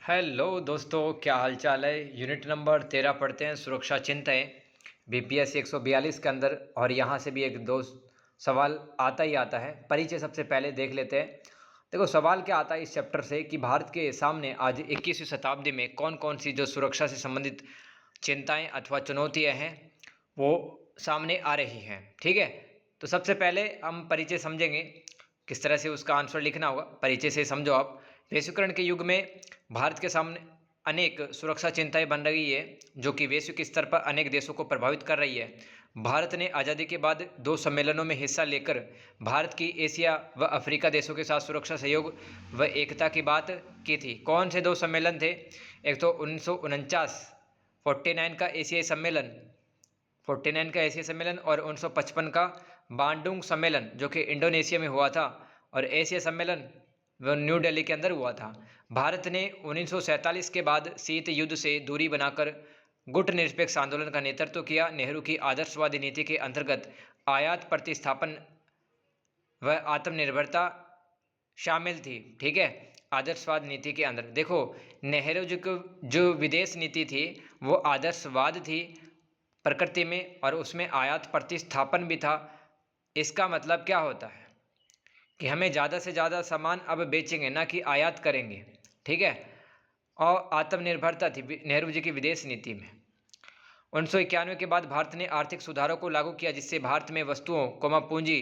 Hello दोस्तों, क्या हाल चाल है। यूनिट नंबर 13 पढ़ते हैं, सुरक्षा चिंताएं, बीपीएससी 142 के अंदर। और यहाँ से भी एक दो सवाल आता ही आता है। परिचय सबसे पहले देख लेते हैं। देखो, सवाल क्या आता है इस चैप्टर से कि भारत के सामने आज 21वीं शताब्दी में कौन कौन सी जो सुरक्षा से संबंधित चिंताएं अथवा चुनौतियां हैं वो सामने आ रही हैं। ठीक है, तो सबसे पहले हम परिचय समझेंगे, किस तरह से उसका आंसर लिखना होगा। परिचय से समझो आप। वैश्वीकरण के युग में भारत के सामने अनेक सुरक्षा चिंताएं बन रही है, जो कि वैश्विक स्तर पर अनेक देशों को प्रभावित कर रही है। भारत ने आज़ादी के बाद 2 सम्मेलनों में हिस्सा लेकर भारत की एशिया व अफ्रीका देशों के साथ सुरक्षा सहयोग व एकता की बात की थी। कौन से 2 सम्मेलन थे? एक तो 1949 49 का एशियाई सम्मेलन, 49 का एशियाई सम्मेलन, और 1955 का बांडुंग सम्मेलन जो कि इंडोनेशिया में हुआ था। और एशिया सम्मेलन वह न्यू दिल्ली के अंदर हुआ था। भारत ने 1947 के बाद शीत युद्ध से दूरी बनाकर गुट निरपेक्ष आंदोलन का नेतृत्व किया। नेहरू की आदर्शवादी नीति के अंतर्गत आयात प्रतिस्थापन व आत्मनिर्भरता शामिल थी। ठीक है, आदर्शवाद नीति के अंदर देखो, नेहरू जी को जो विदेश नीति थी वो आदर्शवाद थी प्रकृति में, और उसमें आयात प्रतिस्थापन भी था। इसका मतलब क्या होता है कि हमें ज़्यादा से ज़्यादा सामान अब बेचेंगे, ना कि आयात करेंगे। ठीक है, और आत्मनिर्भरता थी नेहरू जी की विदेश नीति में। 1991 के बाद भारत ने आर्थिक सुधारों को लागू किया, जिससे भारत में वस्तुओं पूंजी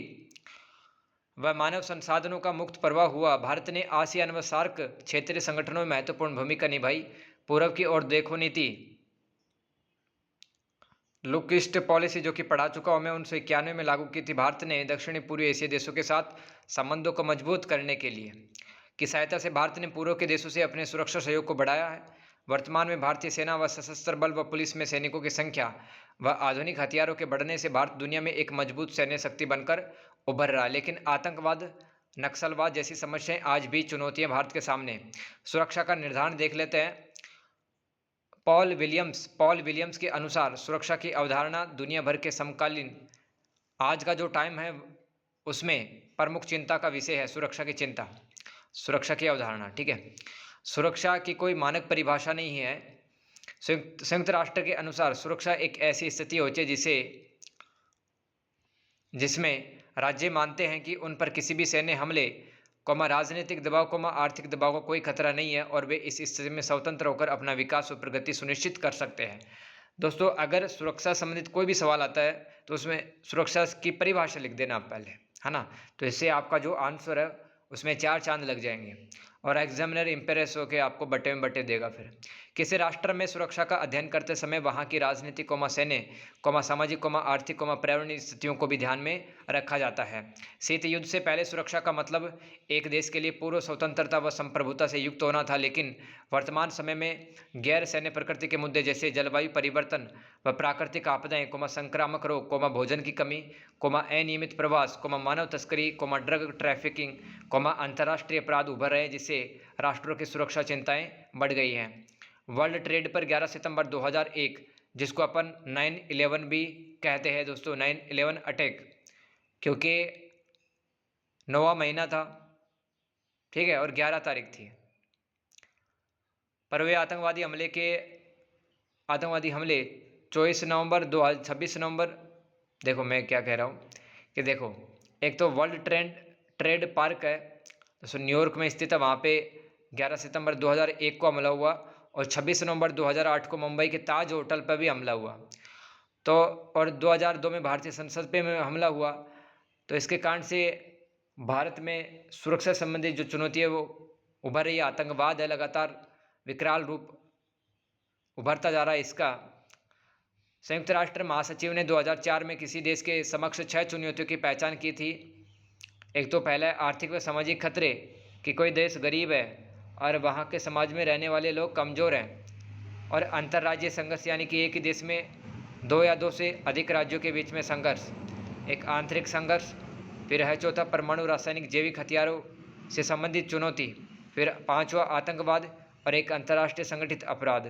व मानव संसाधनों का मुक्त प्रवाह हुआ। भारत ने आसियान व सार्क क्षेत्रीय संगठनों में महत्वपूर्ण भूमिका निभाई। पूर्व की ओर देखो नीति, लुक ईस्ट पॉलिसी जो कि पढ़ा चुका हूँ मैं, 1991 में लागू की थी। भारत ने दक्षिणी पूर्वी एशियाई देशों के साथ संबंधों को मजबूत करने के लिए की सहायता से भारत ने पूर्व के देशों से अपने सुरक्षा सहयोग को बढ़ाया है। वर्तमान में भारतीय सेना व सशस्त्र बल व पुलिस में सैनिकों की संख्या व आधुनिक हथियारों के बढ़ने से भारत दुनिया में एक मजबूत सैन्य शक्ति बनकर उभर रहा है। लेकिन आतंकवाद, नक्सलवाद जैसी समस्याएं आज भी चुनौतियां भारत के सामने। सुरक्षा का निर्धारण देख लेते हैं। पॉल विलियम्स के अनुसार सुरक्षा की अवधारणा दुनिया भर के समकालीन आज का जो टाइम है उसमें प्रमुख चिंता का विषय है सुरक्षा की चिंता, सुरक्षा की अवधारणा। ठीक है, सुरक्षा की कोई मानक परिभाषा नहीं है। संयुक्त राष्ट्र के अनुसार सुरक्षा एक ऐसी स्थिति होती है जिसमें राज्य मानते हैं कि उन पर किसी भी सैन्य हमले, राजनीतिक दबाव, आर्थिक दबाव का कोई खतरा नहीं है, और वे इस स्थिति में स्वतंत्र होकर अपना विकास और प्रगति सुनिश्चित कर सकते हैं। दोस्तों, अगर सुरक्षा संबंधित कोई भी सवाल आता है तो उसमें सुरक्षा की परिभाषा लिख देना आप पहले, है ना। तो इससे आपका जो आंसर है उसमें 4 चांद लग जाएंगे, और एग्जामिनर इम्प्रेस होकर आपको बटे में बटे देगा। फिर किसी राष्ट्र में सुरक्षा का अध्ययन करते समय वहाँ की राजनीतिक, सैन्य, सामाजिक, आर्थिक, पर्यावरणीय स्थितियों को भी ध्यान में रखा जाता है। शीत युद्ध से पहले सुरक्षा का मतलब एक देश के लिए पूर्व स्वतंत्रता व संप्रभुता से युक्त होना था, लेकिन वर्तमान समय में गैर सैन्य प्रकृति के मुद्दे जैसे जलवायु परिवर्तन व प्राकृतिक आपदाएं, संक्रामक रोग, भोजन की कमी, अनियमित प्रवास, मानव तस्करी, ड्रग ट्रैफिकिंग, अंतर्राष्ट्रीय अपराध उभर रहे हैं, जिससे राष्ट्रों की सुरक्षा चिंताएं बढ़ गई हैं। वर्ल्ड ट्रेड पर 11 सितंबर 2001, जिसको अपन 9/11 भी कहते हैं दोस्तों, 9/11 अटैक, क्योंकि 9वां महीना था। ठीक है, और 11 तारीख थी। पर वे आतंकवादी हमले 24 नवंबर 26 नवंबर, देखो मैं क्या कह रहा हूँ कि देखो, एक तो वर्ल्ड ट्रेड पार्क है तो न्यूयॉर्क में स्थित है, वहाँ पे 11 सितंबर 2001 को हमला हुआ, और 26 नवंबर 2008 को मुंबई के ताज होटल पर भी हमला हुआ। तो और 2002 में भारतीय संसद पे में हमला हुआ। तो इसके कारण से भारत में सुरक्षा संबंधी जो चुनौती है वो उभर रही है। आतंकवाद है, लगातार विकराल रूप उभरता जा रहा है इसका। संयुक्त राष्ट्र महासचिव ने 2004 में किसी देश के समक्ष 6 चुनौतियों की पहचान की थी। एक तो पहला है आर्थिक व सामाजिक खतरे, कि कोई देश गरीब है और वहाँ के समाज में रहने वाले लोग कमज़ोर हैं। और अंतर्राज्यीय संघर्ष, यानी कि एक ही देश में 2 या 2 से अधिक राज्यों के बीच में संघर्ष, एक आंतरिक संघर्ष। फिर है चौथा परमाणु, रासायनिक, जैविक हथियारों से संबंधित चुनौती। फिर 5वां आतंकवाद, और एक अंतर्राष्ट्रीय संगठित अपराध,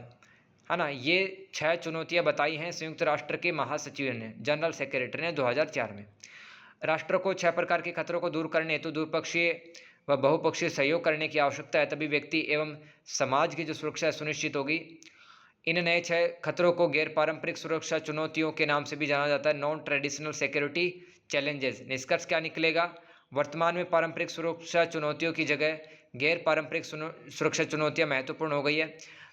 है ना। ये 6 चुनौतियाँ बताई हैं संयुक्त राष्ट्र के महासचिव ने, जनरल सेक्रेटरी ने 2004 में। राष्ट्रों को 6 प्रकार के खतरों को दूर करने हेतु द्विपक्षीय व बहुपक्षीय सहयोग करने की आवश्यकता है, तभी व्यक्ति एवं समाज की जो सुरक्षा सुनिश्चित होगी। इन नए 6 खतरों को गैर पारंपरिक सुरक्षा चुनौतियों के नाम से भी जाना जाता है, नॉन ट्रेडिशनल सिक्योरिटी चैलेंजेस। निष्कर्ष क्या निकलेगा? वर्तमान में पारंपरिक सुरक्षा चुनौतियों की जगह गैर पारंपरिक सुरक्षा चुनौतियां महत्वपूर्ण हो गई है।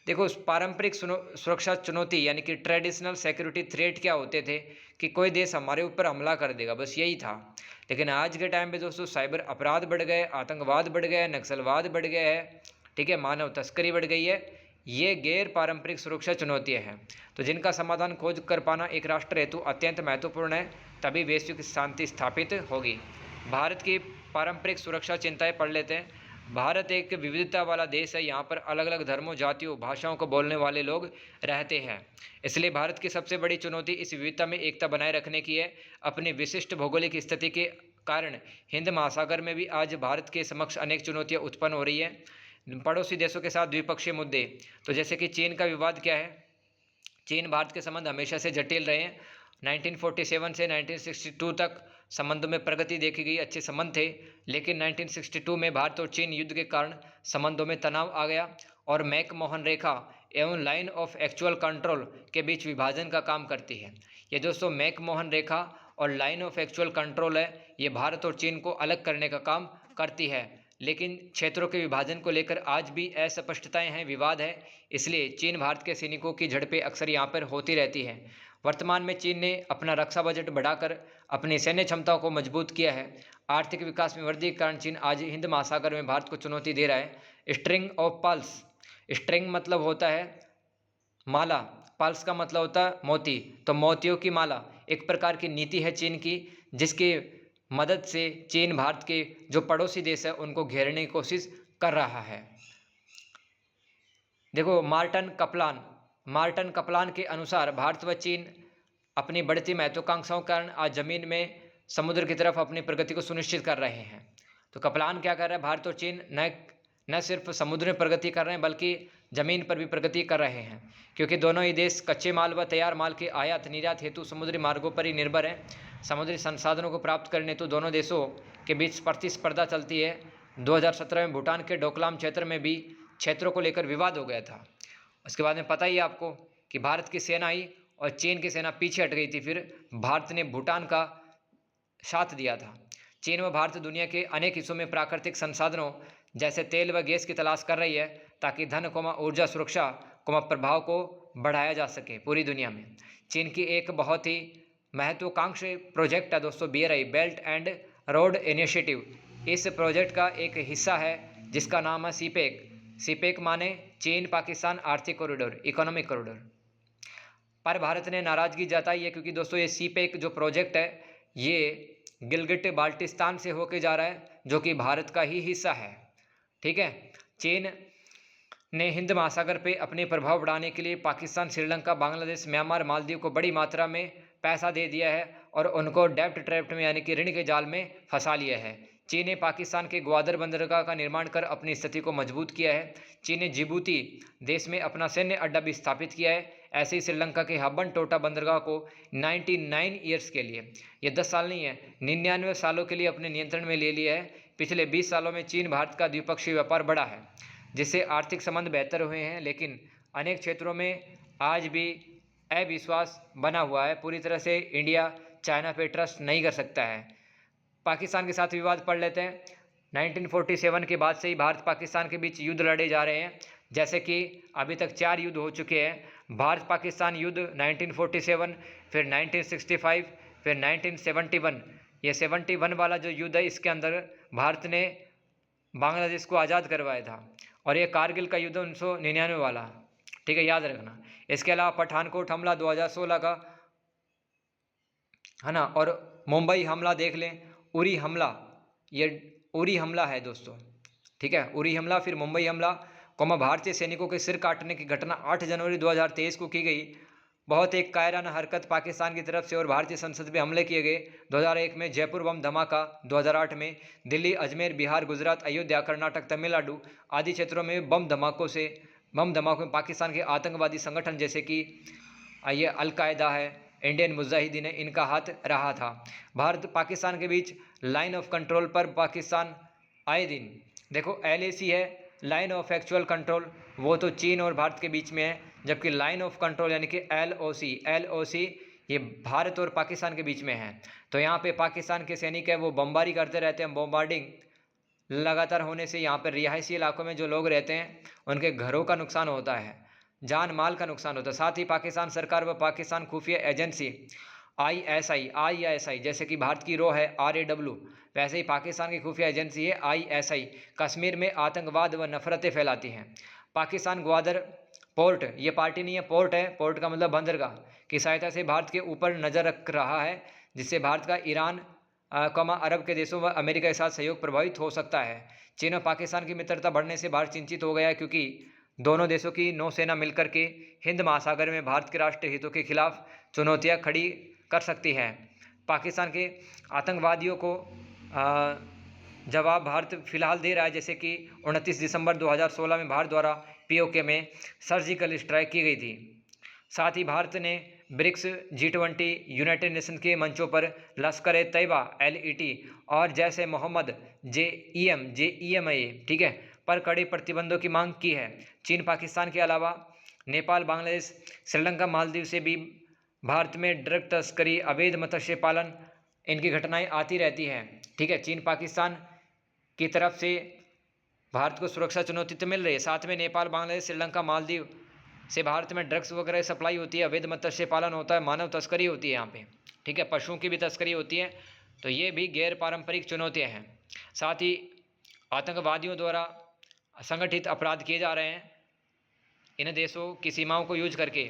देखो, पारंपरिक सुरक्षा चुनौती यानी कि ट्रेडिशनल सिक्योरिटी थ्रेट क्या होते थे कि कोई देश हमारे ऊपर हमला कर देगा, बस यही था। लेकिन आज के टाइम पे दोस्तों साइबर अपराध बढ़ गए, आतंकवाद बढ़ गया, नक्सलवाद बढ़ गया है, ठीक है, मानव तस्करी बढ़ गई है। ये गैर पारंपरिक सुरक्षा चुनौतियां हैं, तो जिनका समाधान खोज कर पाना एक राष्ट्र हेतु अत्यंत महत्वपूर्ण है, तभी वैश्विक शांति स्थापित होगी। भारत की पारंपरिक सुरक्षा चिंताएं पढ़ लेते हैं। भारत एक विविधता वाला देश है, यहाँ पर अलग अलग धर्मों, जातियों, भाषाओं को बोलने वाले लोग रहते हैं। इसलिए भारत की सबसे बड़ी चुनौती इस विविधता में एकता बनाए रखने की है। अपनी विशिष्ट भौगोलिक स्थिति के कारण हिंद महासागर में भी आज भारत के समक्ष अनेक चुनौतियां उत्पन्न हो रही है। पड़ोसी देशों के साथ द्विपक्षीय मुद्दे, तो जैसे कि चीन का विवाद क्या है? चीन भारत के संबंध हमेशा से जटिल रहे हैं। 1947 से 1962 तक संबंधों में प्रगति देखी गई, अच्छे संबंध थे, लेकिन 1962 में भारत और चीन युद्ध के कारण संबंधों में तनाव आ गया और मैकमोहन रेखा एवं लाइन ऑफ एक्चुअल कंट्रोल के बीच विभाजन का काम करती है। ये दोस्तों मैकमोहन रेखा और लाइन ऑफ एक्चुअल कंट्रोल है, ये भारत और चीन को अलग करने का काम करती है। लेकिन क्षेत्रों के विभाजन को लेकर आज भी अस्पष्टताएं हैं, विवाद है, इसलिए चीन भारत के सैनिकों की झड़पें अक्सर यहाँ पर होती रहती हैं। वर्तमान में चीन ने अपना रक्षा बजट बढ़ाकर अपनी सैन्य क्षमताओं को मजबूत किया है। आर्थिक विकास में वृद्धि के कारण चीन आज हिंद महासागर में भारत को चुनौती दे रहा है। स्ट्रिंग ऑफ पल्स, स्ट्रिंग मतलब होता है माला, पल्स का मतलब होता है मोती, तो मोतियों की माला एक प्रकार की नीति है चीन की, जिसकी मदद से चीन भारत के जो पड़ोसी देश है उनको घेरने की कोशिश कर रहा है। देखो, मार्टन कपलान के अनुसार भारत व चीन अपनी बढ़ती महत्वाकांक्षाओं के कारण आज जमीन में समुद्र की तरफ अपनी प्रगति को सुनिश्चित कर रहे हैं। तो कपलान क्या कर रहा है? भारत और चीन न सिर्फ समुद्र में प्रगति कर रहे हैं बल्कि जमीन पर भी प्रगति कर रहे हैं, क्योंकि दोनों ही देश कच्चे माल व तैयार माल के आयात निर्यात हेतु समुद्री मार्गों पर ही निर्भर हैं। समुद्री संसाधनों को प्राप्त करने हेतु दोनों देशों के बीच प्रतिस्पर्धा चलती है। 2017 में भूटान के डोकलाम क्षेत्र में भी क्षेत्रों को लेकर विवाद हो गया था। उसके बाद में पता ही है आपको कि भारत की सेना आई और चीन की सेना पीछे हट गई थी, फिर भारत ने भूटान का साथ दिया था। चीन व भारत दुनिया के अनेक हिस्सों में प्राकृतिक संसाधनों जैसे तेल व गैस की तलाश कर रही है, ताकि धन ऊर्जा सुरक्षा प्रभाव को बढ़ाया जा सके पूरी दुनिया में। चीन की एक बहुत ही महत्वाकांक्षी प्रोजेक्ट है दोस्तों, BRI, belt and road initiative. इस प्रोजेक्ट का एक हिस्सा है जिसका नाम है सीपेक माने चीन पाकिस्तान आर्थिक कॉरिडोर, इकोनॉमिक कॉरिडोर। पर भारत ने नाराजगी जताई है, क्योंकि दोस्तों ये सीपेक जो प्रोजेक्ट है ये गिलगिट बाल्टिस्तान से होके जा रहा है, जो कि भारत का ही हिस्सा है, ठीक है। चीन ने हिंद महासागर पे अपने प्रभाव बढ़ाने के लिए पाकिस्तान, श्रीलंका, बांग्लादेश, म्यांमार, मालदीव को बड़ी मात्रा में पैसा दे दिया है और उनको डेब्ट ट्रैप में यानी कि ऋण के जाल में फंसा लिया है। चीन ने पाकिस्तान के ग्वादर बंदरगाह का निर्माण कर अपनी स्थिति को मजबूत किया है। चीन ने जिबूती देश में अपना सैन्य अड्डा भी स्थापित किया है। ऐसे ही श्रीलंका के हब्बन टोटा बंदरगाह को 99 ईयर्स के लिए, ये 10 साल नहीं है, 99 सालों के लिए अपने नियंत्रण में ले लिया है। पिछले 20 सालों में चीन भारत का द्विपक्षीय व्यापार बढ़ा है, जिससे आर्थिक संबंध बेहतर हुए हैं, लेकिन अनेक क्षेत्रों में आज भी अविश्वास बना हुआ है। पूरी तरह से इंडिया चाइना पे ट्रस्ट नहीं कर सकता है। पाकिस्तान के साथ विवाद पढ़ लेते हैं। 1947 के बाद से ही भारत पाकिस्तान के बीच युद्ध लड़े जा रहे हैं, जैसे कि अभी तक 4 युद्ध हो चुके हैं। भारत पाकिस्तान युद्ध 1947, फिर 1965, फिर 1971। ये 71 वाला जो युद्ध है, इसके अंदर भारत ने बांग्लादेश को आज़ाद करवाया था, और ये कारगिल का युद्ध 1999 वाला, ठीक है, याद रखना। इसके अलावा पठानकोट हमला 2016 का है ना, और मुंबई हमला देख लें, उरी हमला, ये उरी हमला है दोस्तों, ठीक है, उरी हमला, फिर मुंबई हमला, भारतीय सैनिकों के सिर काटने की घटना 8 जनवरी 2023 को की गई। बहुत एक कायराना हरकत पाकिस्तान की तरफ से और भारतीय संसद पे हमले किए गए। 2001 में जयपुर बम धमाका, 2008 में दिल्ली, अजमेर, बिहार, गुजरात, अयोध्या, कर्नाटक, तमिलनाडु आदि क्षेत्रों में बम धमाकों में पाकिस्तान के आतंकवादी संगठन जैसे कि ये अलकायदा है, इंडियन मुजाहिदीन इनका हाथ रहा था। भारत पाकिस्तान के बीच लाइन ऑफ कंट्रोल पर पाकिस्तान आए दिन। देखो LAC है, लाइन ऑफ एक्चुअल कंट्रोल, वो तो चीन और भारत के बीच में है, जबकि लाइन ऑफ कंट्रोल यानी कि LOC ये भारत और पाकिस्तान के बीच में है। तो यहाँ पे पाकिस्तान के सैनिक है वो बमबारी करते रहते हैं। बमबार्डिंग लगातार होने से यहाँ पर रिहायशी इलाकों में जो लोग रहते हैं उनके घरों का नुकसान होता है, जान माल का नुकसान होता है। साथ ही पाकिस्तान सरकार व पाकिस्तान खुफिया एजेंसी ISI जैसे कि भारत की रो है RAW, वैसे ही पाकिस्तान की खुफिया एजेंसी है ISI, कश्मीर में आतंकवाद व नफरतें फैलाती हैं। पाकिस्तान ग्वादर पोर्ट, ये पार्टी नहीं है, पोर्ट है, पोर्ट का मतलब बंदरगाह, की सहायता से भारत के ऊपर नज़र रख रहा है, जिससे भारत का ईरान अरब के देशों व अमेरिका के साथ सहयोग प्रभावित हो सकता है। चीन और पाकिस्तान की मित्रता बढ़ने से भारत चिंतित हो गया है, क्योंकि दोनों देशों की नौसेना मिलकर के हिंद महासागर में भारत के राष्ट्रीय हितों के खिलाफ चुनौतियां खड़ी कर सकती है। पाकिस्तान के आतंकवादियों को जवाब भारत फिलहाल दे रहा है, जैसे कि 29 दिसंबर 2016 में भारत द्वारा POK में सर्जिकल स्ट्राइक की गई थी। साथ ही भारत ने ब्रिक्स, G20, यूनाइटेड नेशन के मंचों पर लश्कर तैयबा LET और जैसे मोहम्मद JEMA ठीक है पर कड़े प्रतिबंधों की मांग की है। चीन पाकिस्तान के अलावा नेपाल, बांग्लादेश, श्रीलंका, मालदीव से भी भारत में ड्रग तस्करी, अवैध मत्स्य पालन, इनकी घटनाएं आती रहती हैं। ठीक है, चीन पाकिस्तान की तरफ से भारत को सुरक्षा चुनौती तो मिल रही है, साथ में नेपाल, बांग्लादेश, श्रीलंका, मालदीव से भारत में ड्रग्स वगैरह सप्लाई होती है, अवैध मत्स्य पालन होता है, मानव तस्करी होती है यहाँ पे। ठीक है, पशुओं की भी तस्करी होती है। तो ये भी गैर पारंपरिक चुनौतियाँ हैं। साथ ही आतंकवादियों द्वारा संगठित अपराध किए जा रहे हैं इन देशों की सीमाओं को यूज करके।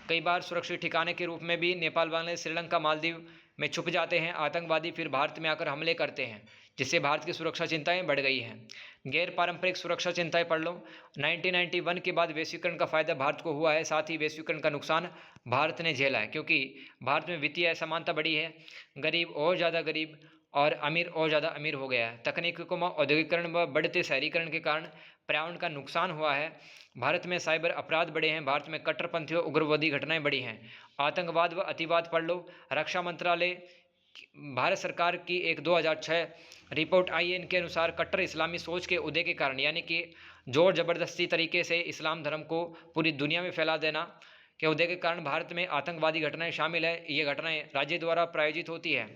कई बार सुरक्षित ठिकाने के रूप में भी नेपाल, बांग्लादेश, श्रीलंका, मालदीव में छुप जाते हैं आतंकवादी, फिर भारत में आकर हमले करते हैं, जिससे भारत की सुरक्षा चिंताएं बढ़ गई हैं। गैर पारंपरिक सुरक्षा चिंताएं पढ़ लो। 1991 के बाद वैश्वीकरण का फायदा भारत को हुआ है, साथ ही वैश्वीकरण का नुकसान भारत ने झेला है, क्योंकि भारत में वित्तीय असमानता बढ़ी है, गरीब और ज़्यादा गरीब और अमीर और ज़्यादा अमीर हो गया है। तकनीकों में औद्योगिकरण व बढ़ते शहरीकरण के कारण पर्यावरण का नुकसान हुआ है। भारत में साइबर अपराध बढ़े हैं, भारत में कट्टरपंथी और उग्रवादी घटनाएं बढ़ी हैं। आतंकवाद व अतिवाद पढ़ लो। रक्षा मंत्रालय, भारत सरकार की एक 2006 रिपोर्ट आई है, इनके अनुसार कट्टर इस्लामी सोच के उदय के कारण, यानी कि जोर जबरदस्ती तरीके से इस्लाम धर्म को पूरी दुनिया में फैला देना के उदय के कारण भारत में आतंकवादी घटनाएं शामिल है। ये घटनाएं राज्य द्वारा प्रायोजित होती है,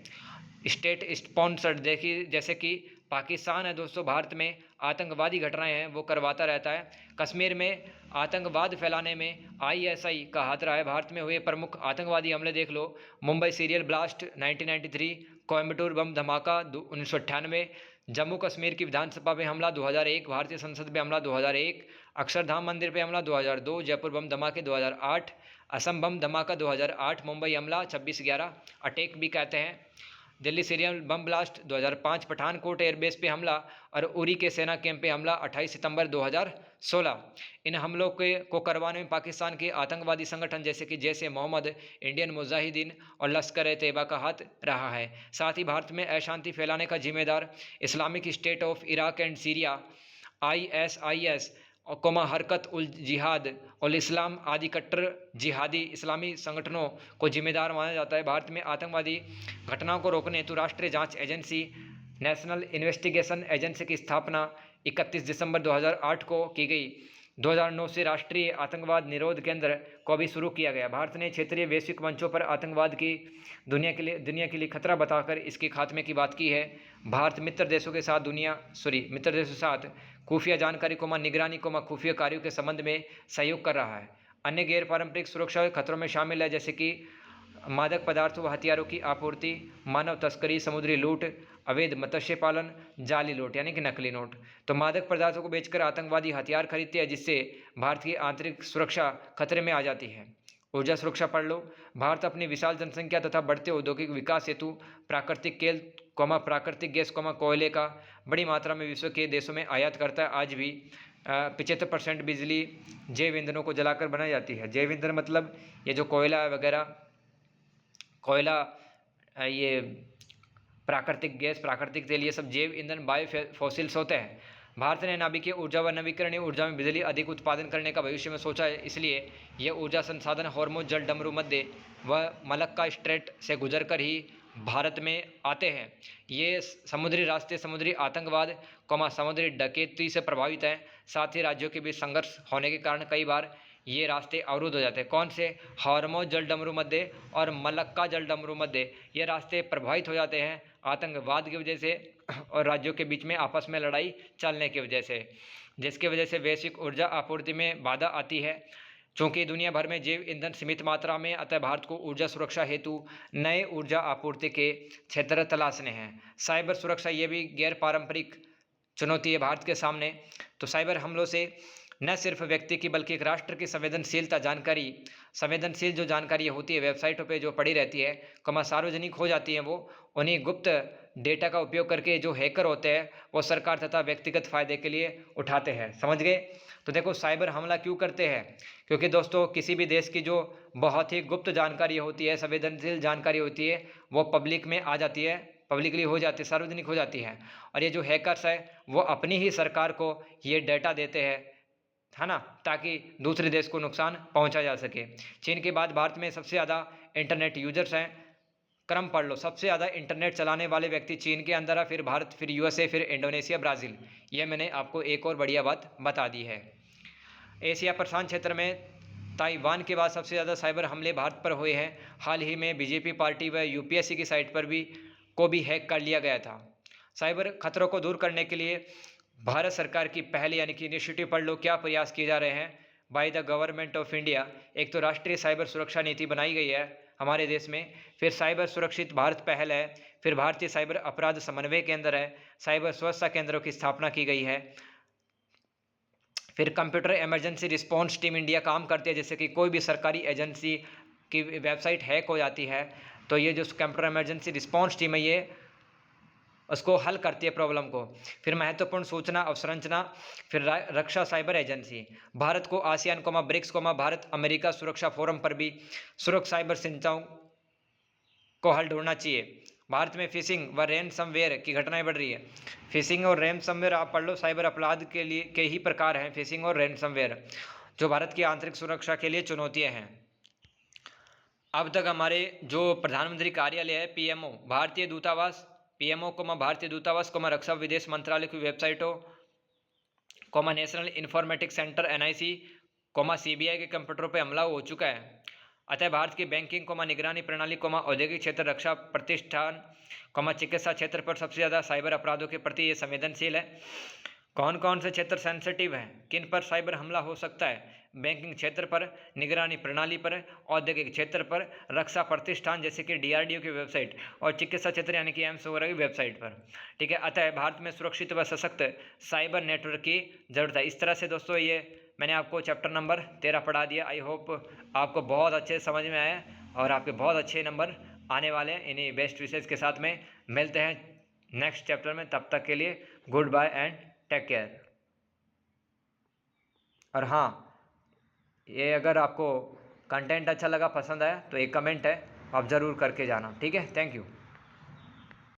स्टेट स्पॉन्सर्ड। देखिए जैसे कि पाकिस्तान है दोस्तों, भारत में आतंकवादी घटनाएं हैं वो करवाता रहता है। कश्मीर में आतंकवाद फैलाने में ISI का हाथ रहा है। भारत में हुए प्रमुख आतंकवादी हमले देख लो। मुंबई सीरियल ब्लास्ट 1993, कोयम्बटूर बम धमाका 1998, जम्मू कश्मीर की विधानसभा पे हमला 2001, भारतीय संसद पे हमला 2001, अक्षरधाम मंदिर पे हमला 2002, जयपुर बम धमाके 2008, असम बम धमाका 2008, मुंबई हमला 26/11 अटैक भी कहते हैं, Delhi serial bomb blast 2005, Pathankot airbase पे हमला और उरी के सेना कैंप पे हमला 28 सितंबर 2016। इन हमलों को करवाने में पाकिस्तान के आतंकवादी संगठन जैसे कि जैसे मोहम्मद, इंडियन मुजाहिदीन और लश्कर तैयबा का हाथ रहा है। साथ ही भारत में अशांति फैलाने का जिम्मेदार Islamic state of Iraq and Syria, ISIS और हरकत उल जिहाद और इस्लाम आदि कट्टर जिहादी इस्लामी संगठनों को जिम्मेदार माना जाता है। भारत में आतंकवादी घटनाओं को रोकने हेतु राष्ट्रीय जांच एजेंसी, नेशनल इन्वेस्टिगेशन एजेंसी की स्थापना 31 दिसंबर 2008 को की गई। 2009 से राष्ट्रीय आतंकवाद निरोध केंद्र को भी शुरू किया गया। भारत ने क्षेत्रीय वैश्विक मंचों पर आतंकवाद की दुनिया के लिए खतरा बताकर इसके खात्मे की बात की है। भारत मित्र देशों के साथ खुफिया जानकारी निगरानी खुफिया कार्यों के संबंध में सहयोग कर रहा है। अन्य गैर पारंपरिक सुरक्षा खतरों में शामिल है जैसे कि मादक पदार्थों व हथियारों की आपूर्ति, मानव तस्करी, समुद्री लूट, अवैध मत्स्य पालन, जाली नोट यानी कि नकली नोट। तो मादक पदार्थों को बेचकर आतंकवादी हथियार खरीदते हैं, जिससे भारत की आंतरिक सुरक्षा खतरे में आ जाती है। ऊर्जा सुरक्षा पढ़ लो। भारत अपनी विशाल जनसंख्या तथा बढ़ते औद्योगिक विकास हेतु प्राकृतिक तेल, प्राकृतिक गैस, कोयले का बड़ी मात्रा में विश्व के देशों में आयात करता है। आज भी 75% बिजली जैव ईंधनों को जलाकर बनाई जाती है। जैव ईंधन मतलब ये जो कोयला वगैरह, ये प्राकृतिक गैस, प्राकृतिक तेल, ये सब जैव ईंधन बायोफॉसिल्स होते हैं। भारत ने नाभिकीय ऊर्जा व नवीकरणीय ऊर्जा में बिजली अधिक उत्पादन करने का भविष्य में सोचा है, इसलिए यह ऊर्जा संसाधन हॉर्मोज जल डमरू मध्य व मलक्का स्ट्रेट से गुजरकर ही भारत में आते हैं। ये समुद्री रास्ते समुद्री आतंकवाद समुद्री डकैती से प्रभावित हैं। साथ ही राज्यों के बीच संघर्ष होने के कारण कई बार ये रास्ते अवरुद्ध हो जाते हैं। कौन से? हॉर्मुज़ जलडमरू मध्य और मलक्का जलडमरू मध्य ये रास्ते प्रभावित हो जाते हैं आतंकवाद की वजह से और राज्यों के बीच में आपस में लड़ाई चलने की वजह से, जिसकी वजह से वैश्विक ऊर्जा आपूर्ति में बाधा आती है। चूँकि दुनिया भर में जैव ईंधन सीमित मात्रा में, अतः भारत को ऊर्जा सुरक्षा हेतु नए ऊर्जा आपूर्ति के क्षेत्र तलाशने हैं। साइबर सुरक्षा ये भी गैर पारंपरिक चुनौती है भारत के सामने। तो साइबर हमलों से न सिर्फ व्यक्ति की बल्कि एक राष्ट्र की संवेदनशील जो जानकारी होती है वेबसाइटों पे जो पड़ी रहती है सार्वजनिक हो जाती है, वो उन्हीं गुप्त डेटा का उपयोग करके जो हैकर होते हैं वो सरकार तथा व्यक्तिगत फायदे के लिए उठाते हैं। समझ गए? तो देखो साइबर हमला क्यों करते हैं? क्योंकि दोस्तों किसी भी देश की जो बहुत ही गुप्त जानकारी होती है, संवेदनशील जानकारी होती है, वो पब्लिक में आ जाती है, पब्लिकली हो जाती है, सार्वजनिक हो जाती है। और ये जो हैकर्स है वो अपनी ही सरकार को ये डेटा देते हैं, है ना, ताकि दूसरे देश को नुकसान पहुंचा जा सके। चीन के बाद भारत में सबसे ज़्यादा इंटरनेट यूजर्स हैं। क्रम पढ़ लो, सबसे ज़्यादा इंटरनेट चलाने वाले व्यक्ति चीन के अंदर है, फिर भारत, फिर यूएसए, फिर इंडोनेशिया, ब्राज़ील। ये मैंने आपको एक और बढ़िया बात बता दी है। एशिया प्रशांत क्षेत्र में ताइवान के बाद सबसे ज़्यादा साइबर हमले भारत पर हुए हैं। हाल ही में बीजेपी पार्टी व यूपीएससी की साइट पर भी हैक कर लिया गया था। साइबर खतरों को दूर करने के लिए भारत सरकार की पहल यानी कि इनिशिएटिव पढ़ लो, क्या प्रयास किए जा रहे हैं by the government of India. एक तो राष्ट्रीय साइबर सुरक्षा नीति बनाई गई है हमारे देश में, फिर साइबर सुरक्षित भारत पहल है, फिर भारतीय साइबर अपराध समन्वय केंद्र है, साइबर सुरक्षा केंद्रों की स्थापना की गई है, फिर computer emergency response team India काम करती है। जैसे कि कोई भी सरकारी एजेंसी की वेबसाइट हैक हो जाती है तो ये जो कंप्यूटर इमरजेंसी रिस्पॉन्स टीम है ये उसको हल करती है प्रॉब्लम को। फिर महत्वपूर्ण सूचना अवसंरचना, फिर रक्षा साइबर एजेंसी। भारत को आसियान ब्रिक्स भारत अमेरिका सुरक्षा फोरम पर भी सुरक्षा साइबर चिंताओं को हल ढूंढना चाहिए। भारत में फिशिंग व रैनसमवेयर की घटनाएं बढ़ रही है। फिशिंग और रैनसमवेयर आप पढ़ लो, साइबर अपराध के ही प्रकार हैं फिशिंग और रैनसमवेयर, जो भारत की आंतरिक सुरक्षा के लिए चुनौतियां हैं। अब तक हमारे जो प्रधानमंत्री कार्यालय है पीएमओ, भारतीय दूतावास, पीएमओ भारतीय दूतावास रक्षा विदेश मंत्रालय की वेबसाइटों national informatics centre NIC CBI के कंप्यूटरों पर हमला हो चुका है। अतः भारत की बैंकिंग निगरानी प्रणाली औद्योगिक क्षेत्र, रक्षा प्रतिष्ठान चिकित्सा क्षेत्र पर सबसे ज़्यादा साइबर अपराधों के प्रति ये संवेदनशील है। कौन कौन से क्षेत्र सेंसिटिव हैं, किन पर साइबर हमला हो सकता है? बैंकिंग क्षेत्र पर, निगरानी प्रणाली पर, औद्योगिक क्षेत्र पर, रक्षा प्रतिष्ठान जैसे कि डीआरडीओ की वेबसाइट और चिकित्सा क्षेत्र यानी कि एम्स वगैरह की वेबसाइट पर। ठीक है, अतः भारत में सुरक्षित व सशक्त साइबर नेटवर्क की जरूरत है। इस तरह से दोस्तों ये मैंने आपको चैप्टर नंबर 13 पढ़ा दिया। आई होप आपको बहुत अच्छे समझ में आया और आपके बहुत अच्छे नंबर आने वाले हैं। इन्हीं बेस्ट विशेष के साथ में मिलते हैं नेक्स्ट चैप्टर में। तब तक के लिए goodbye and take care. और हाँ, ये अगर आपको कंटेंट अच्छा लगा, पसंद आया तो एक कमेंट है आप ज़रूर करके जाना। ठीक है, थैंक यू।